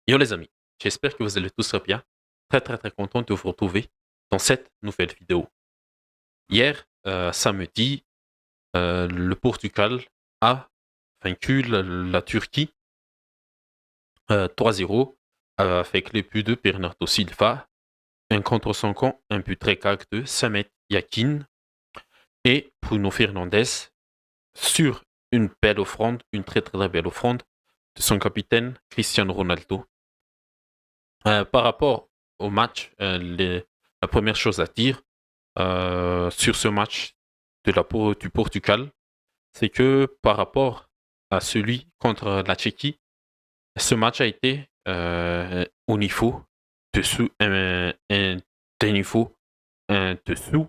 Yo les amis, j'espère que vous allez tous bien. Très content de vous retrouver dans cette nouvelle vidéo. Hier, samedi, le Portugal a vaincu la Turquie 3-0 avec les buts de Bernardo Silva, un contre son camp, un but très calme de Samet Yakin et Bruno Fernandes sur une belle offrande, une très belle offrande de son capitaine Cristiano Ronaldo. Par rapport au match, la première chose à dire sur ce match du Portugal, c'est que par rapport à celui contre la Tchéquie, ce match a été au niveau dessous, d'un niveau dessous,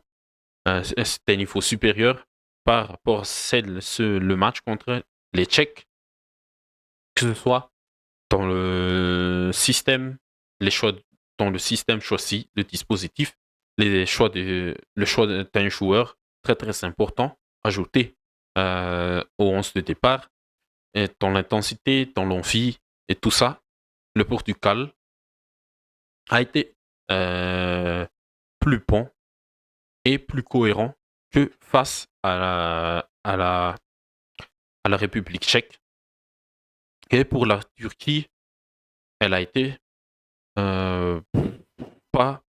d'un niveau supérieur par rapport à le match contre les Tchèques, que ce soit dans les choix dans le système choisi, le dispositif, le choix d'un joueur très important ajouté au 11 de départ, et dans l'intensité, dans l'envie et tout ça, le Portugal a été plus bon et plus cohérent que face à la République tchèque. Et pour la Turquie, elle a été euh, pas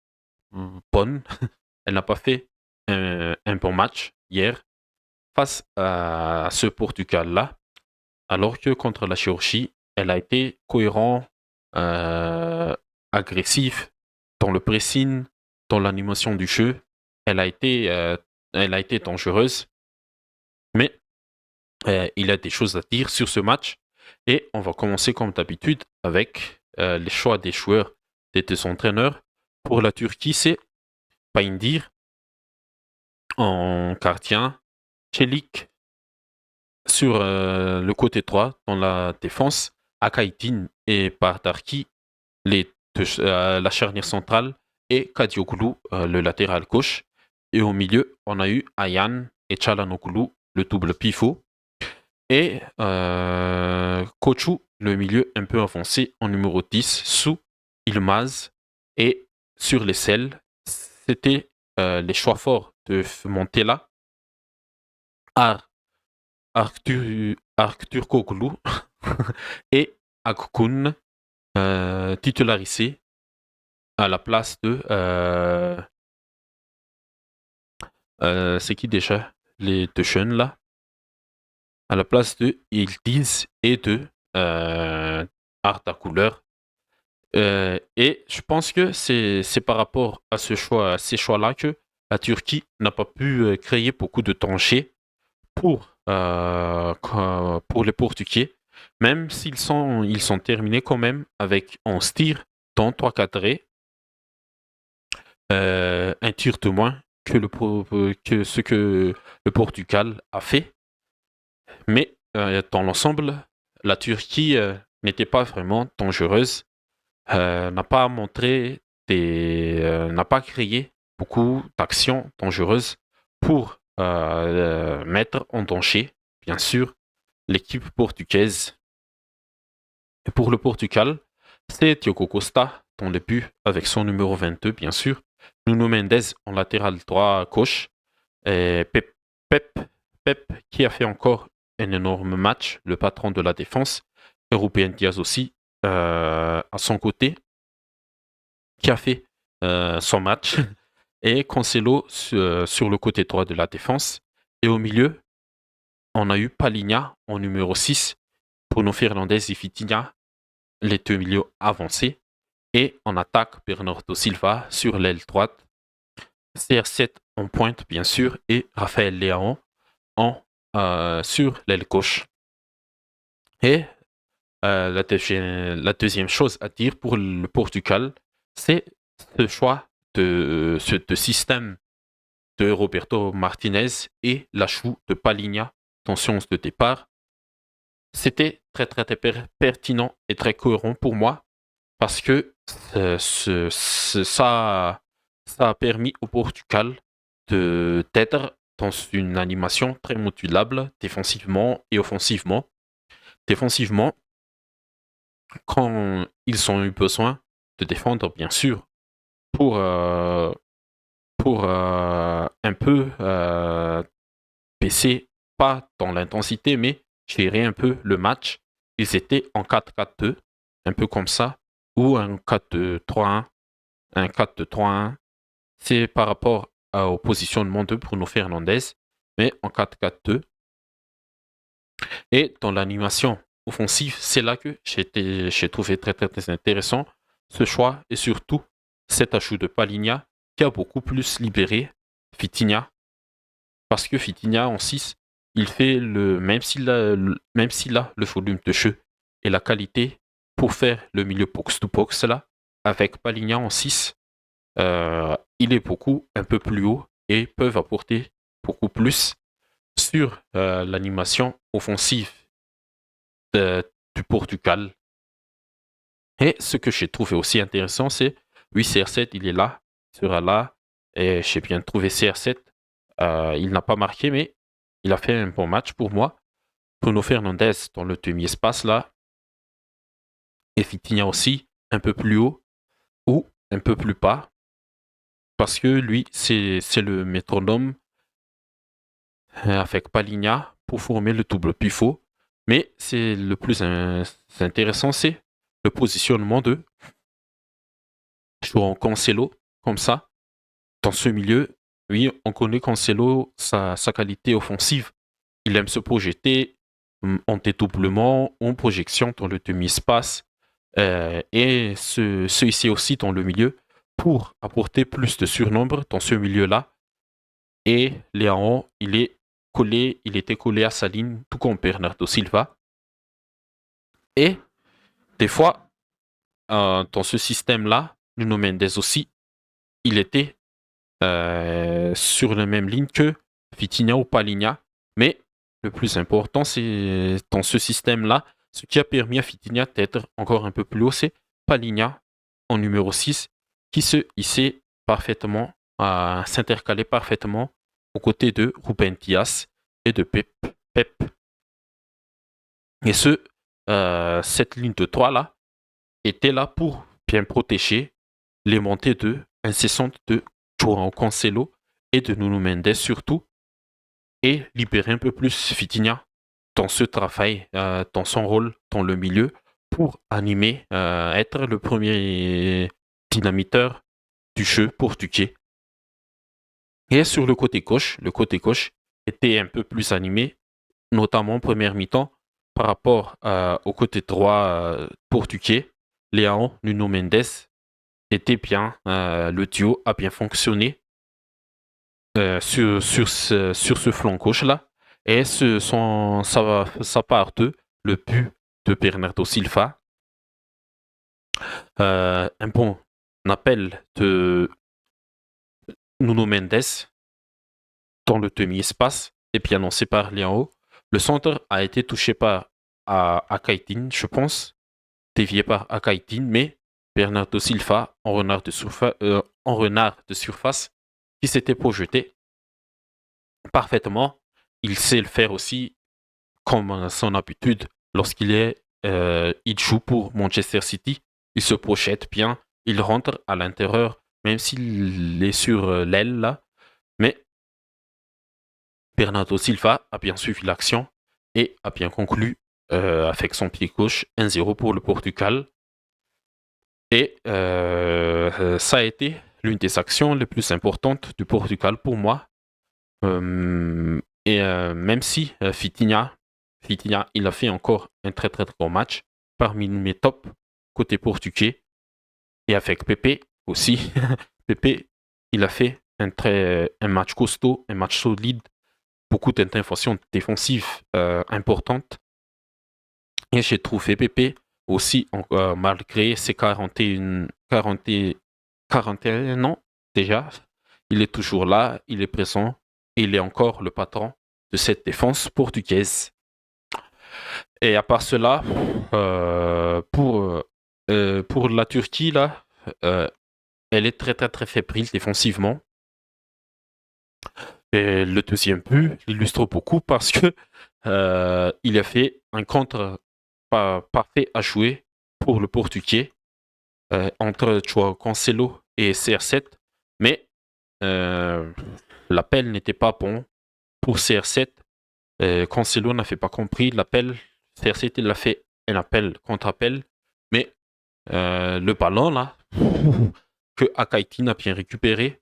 bonne. Elle n'a pas fait un bon match hier face à ce Portugal-là, alors que contre la Géorgie, elle a été cohérent, euh, agressif dans le pressing, dans l'animation du jeu. Elle a été, euh, Elle a été dangereuse, mais il y a des choses à dire sur ce match. Et on va commencer comme d'habitude avec les choix des joueurs, des deux entraîneurs. Pour la Turquie, c'est Paindir en gardien, Çelik sur le côté droit dans la défense, Akaitin et Bardarki, la charnière centrale, et Kadioglu, le latéral gauche. Et au milieu, on a eu Ayan et Çalhanoğlu, le double pivot. Et Koçu, le milieu un peu avancé en numéro 10, sous Ilmaz. Et sur les selles, c'était les choix forts de Montella, Arthur Koglu et Akkun titularisé à la place de... c'est qui déjà les deux jeunes là? À la place de Yildiz et de Arda Güler. Et je pense que c'est par rapport à à ces choix-là que la Turquie n'a pas pu créer beaucoup de dangers pour les Portugais, même ils sont terminés quand même avec 11 tirs, dont 3 cadrés, un tir de moins que ce que le Portugal a fait. Mais dans l'ensemble, la Turquie n'était pas vraiment dangereuse, n'a pas créé beaucoup d'actions dangereuses pour mettre en danger, bien sûr, l'équipe portugaise. Et pour le Portugal, c'est Diogo Costa dans le but avec son numéro 22, bien sûr. Nuno Mendes en latéral droit gauche. Et Pep, Pep qui a fait encore un énorme match, le patron de la défense. Et Ruben Diaz aussi à son côté, qui a fait son match. Et Cancelo sur le côté droit de la défense. Et au milieu, on a eu Palinha en numéro 6, Bruno Fernandes et Vitinha, les deux milieux avancés. Et en attaque, Bernardo Silva sur l'aile droite, CR7 en pointe bien sûr, et Raphaël Leão sur l'aile gauche. Et la deuxième chose à dire pour le Portugal, c'est ce choix de système de Roberto Martinez et l'ajout de Palinha dans séance de départ. C'était très pertinent et très cohérent pour moi parce que ça a permis au Portugal d'être dans une animation très modulable défensivement et offensivement. Défensivement, quand ils ont eu besoin de défendre, bien sûr, pour, un peu baisser, pas dans l'intensité, mais gérer un peu le match. Ils étaient en 4-4-2, un peu comme ça, ou un 4-2-3-1, un 4-2-3-1. C'est par rapport au positionnement de Bruno Fernandes, mais en 4-4-2. Et dans l'animation offensive, c'est là que j'ai trouvé très, très, très intéressant ce choix et surtout cet ajout de Palinha qui a beaucoup plus libéré Vitinha. Parce que Vitinha en 6, il fait même s'il a le volume de jeu et la qualité pour faire le milieu box-to-box là, avec Palinha en 6, il est un peu plus haut et peuvent apporter beaucoup plus sur l'animation offensive du Portugal. Et ce que j'ai trouvé aussi intéressant, c'est, oui, CR7, il est là, il sera là, et j'ai bien trouvé CR7. Il n'a pas marqué, mais il a fait un bon match pour moi. Bruno Fernandes dans le demi-espace là, et Vitinha aussi, un peu plus haut ou un peu plus bas, parce que lui, c'est le métronome avec Palinha pour former le double pivot. Mais c'est le plus intéressant, c'est le positionnement de jouant Cancelo comme ça. Dans ce milieu, oui, on connaît Cancelo, sa qualité offensive. Il aime se projeter en dédoublement, en projection dans le demi-espace et se hisser aussi dans le milieu pour apporter plus de surnombre dans ce milieu-là. Et Léon, il était collé à sa ligne, tout comme Bernardo Silva. Et des fois, dans ce système-là, Nuno Mendes aussi, il était sur la même ligne que Vitinha ou Palinha. Mais le plus important, c'est dans ce système-là, ce qui a permis à Vitinha d'être encore un peu plus haut, c'est Palinha en numéro 6, qui se hissait parfaitement, s'intercalait parfaitement aux côtés de Ruben Dias et de Pep. Et cette ligne de 3 là était là pour bien protéger les montées incessantes de João Cancelo et de Nuno Mendes surtout, et libérer un peu plus Vitinha dans ce travail, dans son rôle dans le milieu, pour animer, être le premier dynamiteur du jeu portugais. Et sur le côté gauche était un peu plus animé, notamment en première mi-temps, par rapport au côté droit portugais. Léon, Nuno Mendes était bien, le duo a bien fonctionné sur ce flanc gauche-là. Et sa part 2, le but de Bernardo Silva, un bon appel de Nuno Mendes dans le demi-espace et bien lancé par Léon. Le centre a été touché par Akaitin, je pense, dévié par Akaitin, mais Bernardo Silva, en renard de surface, qui s'était projeté parfaitement. Il sait le faire aussi, comme à son habitude, il joue pour Manchester City. Il se projette bien, il rentre à l'intérieur, même s'il est sur l'aile là. Mais Bernardo Silva a bien suivi l'action et a bien conclu avec son pied gauche 1-0 pour le Portugal. Et ça a été l'une des actions les plus importantes du Portugal pour moi. Même si Vitinha, il a fait encore un très très bon match parmi mes tops côté portugais. Et avec Pepe aussi. Pepe, il a fait un match costaud, un match solide, beaucoup d'interventions défensives importantes. Et j'ai trouvé Pepe aussi, malgré ses 41 ans déjà, il est toujours là, il est présent et il est encore le patron de cette défense portugaise. Et à part cela, pour la Turquie, là, elle est très très très fébrile défensivement. Et le deuxième but l'illustre beaucoup parce que il a fait un contre parfait à jouer pour le Portugais entre Joao Cancelo et CR7, mais l'appel n'était pas bon pour CR7. Cancelo n'a pas compris l'appel. CR7 il a fait un appel contre appel, mais le ballon là que Akaitin a bien récupéré,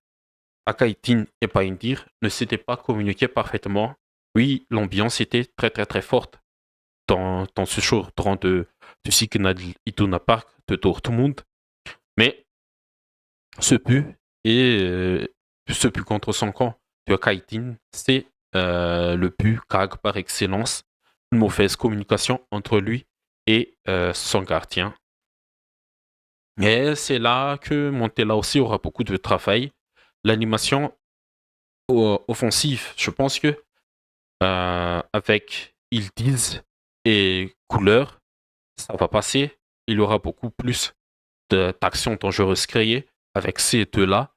Akaitin et Paindir ne s'étaient pas communiqués parfaitement. Oui, l'ambiance était très très très forte dans ce chaudron du Signal Iduna Park de Dortmund. Mais ce but ce but contre son camp de Akaitin, c'est le but CAG par excellence. Une mauvaise communication entre lui et son gardien. Et c'est là que Montella aussi aura beaucoup de travail. L'animation offensive, je pense que avec Ildiz et Couleur, ça va passer. Il y aura beaucoup plus d'actions dangereuses créées avec ces deux-là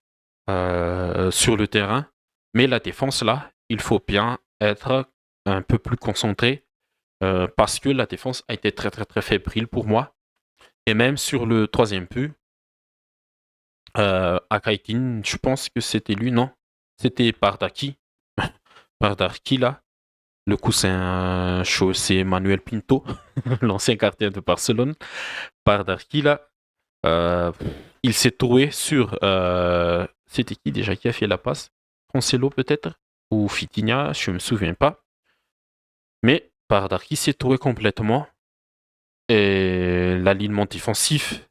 sur le terrain. Mais la défense, là, il faut bien être un peu plus concentré parce que la défense a été très, très, très fébrile pour moi. Et même sur le troisième but, Akaitin, je pense que c'était lui, non? C'était Bardaki. Bardaki, là. Le coup, c'est Manuel Pinto, l'ancien gardien de Barcelone. Bardaki, là. Il s'est trouvé sur. C'était qui déjà qui a fait la passe? Cancelo, peut-être? Ou Fitinha, je ne me souviens pas. Mais Bardaki s'est trouvé complètement. Et l'alignement défensif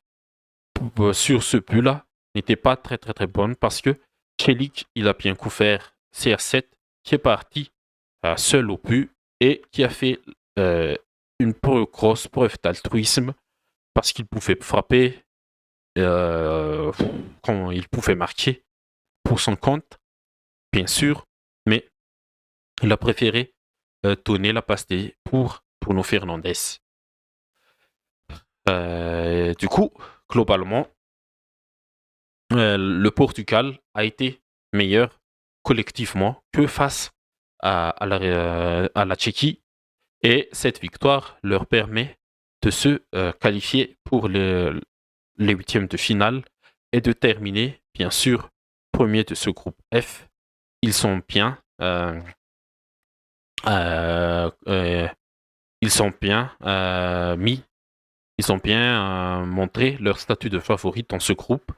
sur ce but-là n'était pas très très très bonne parce que Chelik, il a bien couvert CR7 qui est parti seul au but et qui a fait une grosse preuve d'altruisme parce qu'il pouvait frapper quand il pouvait marquer pour son compte, bien sûr, mais il a préféré donner la passe pour Bruno Fernandes. Du coup, globalement, le Portugal a été meilleur collectivement que face à la Tchéquie. Et cette victoire leur permet de se qualifier pour les huitièmes de finale et de terminer, bien sûr, premier de ce groupe F. Ils sont bien. Ils sont bien mis. Ils ont bien montré leur statut de favori dans ce groupe.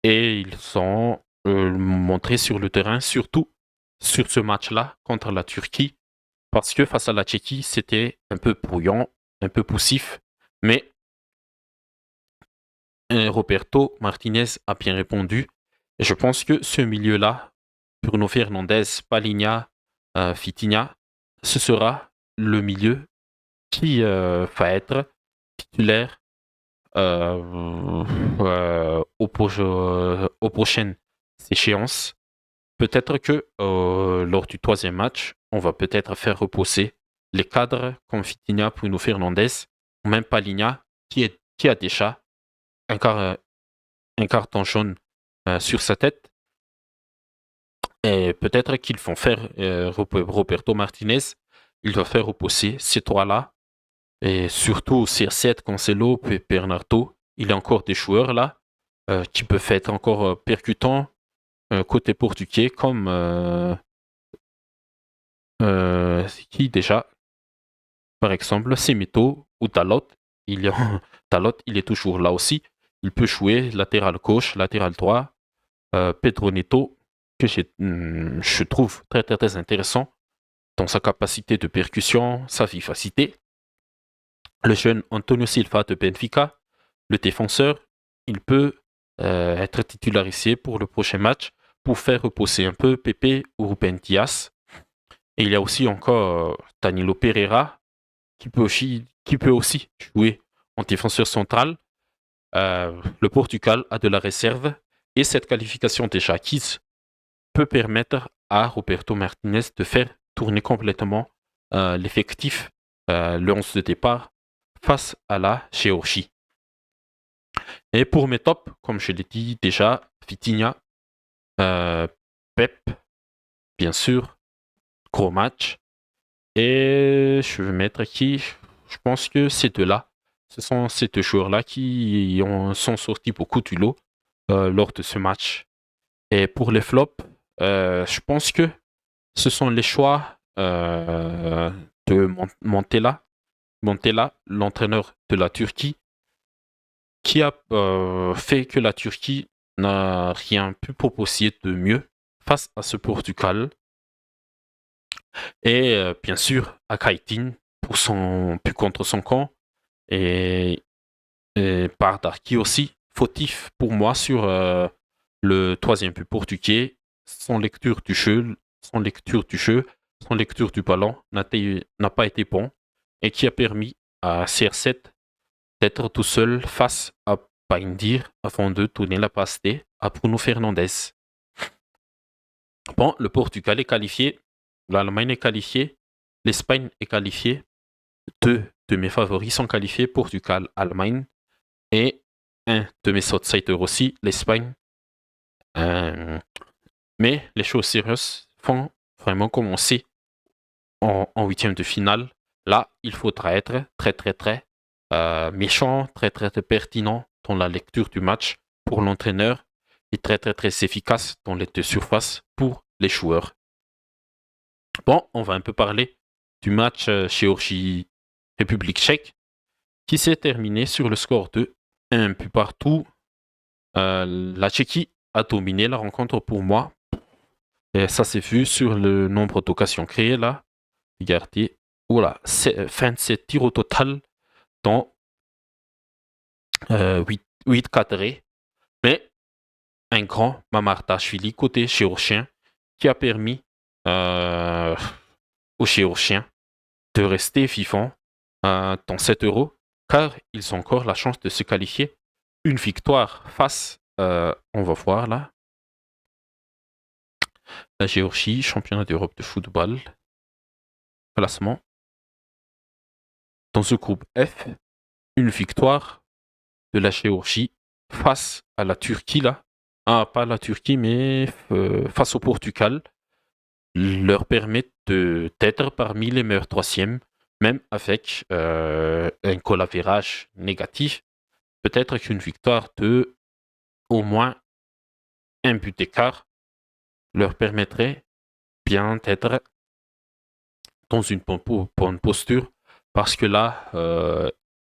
Et ils sont montrés sur le terrain, surtout sur ce match-là contre la Turquie, parce que face à la Tchéquie, c'était un peu brouillon, un peu poussif, mais Roberto Martinez a bien répondu. Et je pense que ce milieu-là, Bruno Fernandes, Palinha, Fitinha, ce sera le milieu qui va être titulaire aux prochaines échéances. Peut-être que lors du troisième match, on va peut-être faire reposer les cadres comme Fitinha, Bruno Fernandes, ou même Palinha, qui a déjà un carton jaune sur sa tête. Et peut-être qu'ils vont faire Roberto Martinez, il va faire reposer ces trois-là. Et surtout CR7, Cancelo, Bernardo. Il y a encore des joueurs là qui peuvent être encore percutants côté portugais, comme c'est qui déjà? Par exemple, Semedo ou Dalot. Dalot, il est toujours là aussi. Il peut jouer latéral gauche, latéral droit. Pedro Neto, que je trouve très, très, très intéressant dans sa capacité de percussion, sa vivacité. Le jeune Antonio Silva de Benfica, le défenseur, il peut être titularisé pour le prochain match pour faire reposer un peu Pepe ou Ruben Dias. Et il y a aussi encore Danilo Pereira qui peut aussi jouer en défenseur central. Le Portugal a de la réserve et cette qualification déjà acquise peut permettre à Roberto Martinez de faire tourner complètement l'effectif, le 11 de départ face à la Géorgie. Et pour mes tops, comme je l'ai dit déjà, Vitinha, Pep, bien sûr, gros match. Et je vais mettre qui? Je pense que ces deux-là ce sont ces deux joueurs-là qui sont sortis beaucoup du lot lors de ce match. Et pour les flops, je pense que ce sont les choix de Montella, l'entraîneur de la Turquie, qui a fait que la Turquie n'a rien pu proposer de mieux face à ce Portugal. Et bien sûr, Akaitin pour son but contre son camp. Et Darky aussi, fautif pour moi sur le troisième but portugais. Son lecture du jeu, son lecture du ballon n'a pas été bon et qui a permis à CR7 d'être tout seul face à Paindir avant de tourner la passe D à Bruno Fernandes. Bon, le Portugal est qualifié, l'Allemagne est qualifiée, l'Espagne est qualifiée. Deux de mes favoris sont qualifiés, Portugal, Allemagne, et un de mes outsiders aussi, l'Espagne. Mais les choses sérieuses vont vraiment commencer en huitième de finale. Là, il faudra être très méchant, très pertinent dans la lecture du match pour l'entraîneur et très efficace dans les deux surfaces pour les joueurs. Bon, on va un peu parler du match Géorgie-République tchèque qui s'est terminé sur le score de 1 but partout. La Tchéquie a dominé la rencontre pour moi. Et ça s'est vu sur le nombre d'occasions créées là. Regardez, voilà, 27 tirs au total dans 8 cadrés. Mais un grand Mamardashvili côté géorgien qui a permis aux Géorgiens de rester vivants dans cet Euro car ils ont encore la chance de se qualifier. Une victoire face, on va voir là, la Géorgie, championnat d'Europe de football, classement. Dans ce groupe F, une victoire de la Géorgie face à la Turquie là. Ah, pas la Turquie, mais face au Portugal, leur permet d'être parmi les meilleurs troisièmes, même avec un goal-average négatif. Peut-être qu'une victoire de au moins un but d'écart leur permettrait bien d'être dans une bonne posture, parce que là,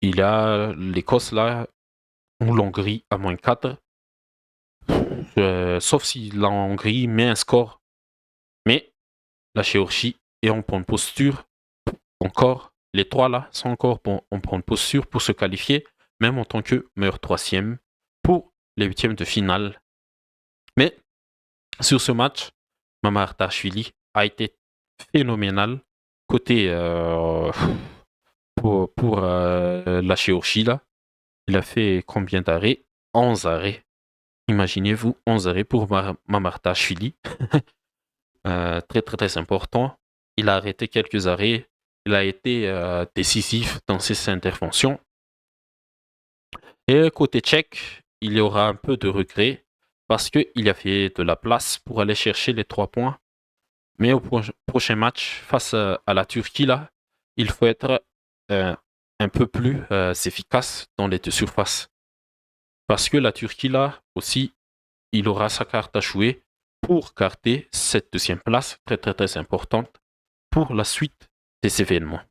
il y a l'Écosse là, ou l'Hongrie à -4, sauf si la Hongrie met un score. Mais la Géorgie est en bonne posture encore. Les trois là sont encore en bonne posture pour se qualifier, même en tant que meilleur troisième pour les huitièmes de finale. Mais sur ce match, Mamardashvili a été phénoménal côté pour la Géorgie là. Il a fait combien d'arrêts? 11 arrêts. Imaginez-vous, 11 arrêts pour Mamardashvili. Très important. Il a arrêté quelques arrêts. Il a été décisif dans ses interventions. Et côté tchèque, il y aura un peu de regret parce qu'il y avait de la place pour aller chercher les 3 points. Mais au prochain match face à la Turquie, là, il faut être un peu plus efficace dans les deux surfaces. Parce que la Turquie, là, aussi, il aura sa carte à jouer pour garder cette deuxième place très importante pour la suite des événements.